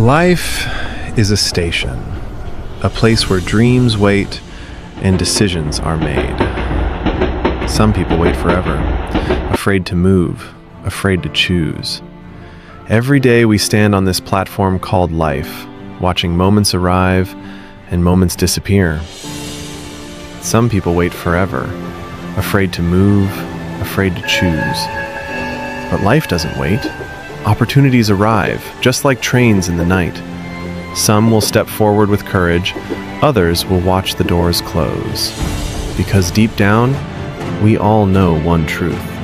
Life is a station, a place where dreams wait and decisions are made. Some people wait forever, afraid to move, afraid to choose. Every day we stand on this platform called life, watching moments arrive and moments disappear. Some people wait forever, afraid to move, afraid to choose. But life doesn't wait. Opportunities arrive, just like trains in the night. Some will step forward with courage, others will watch the doors close. Because deep down, we all know one truth.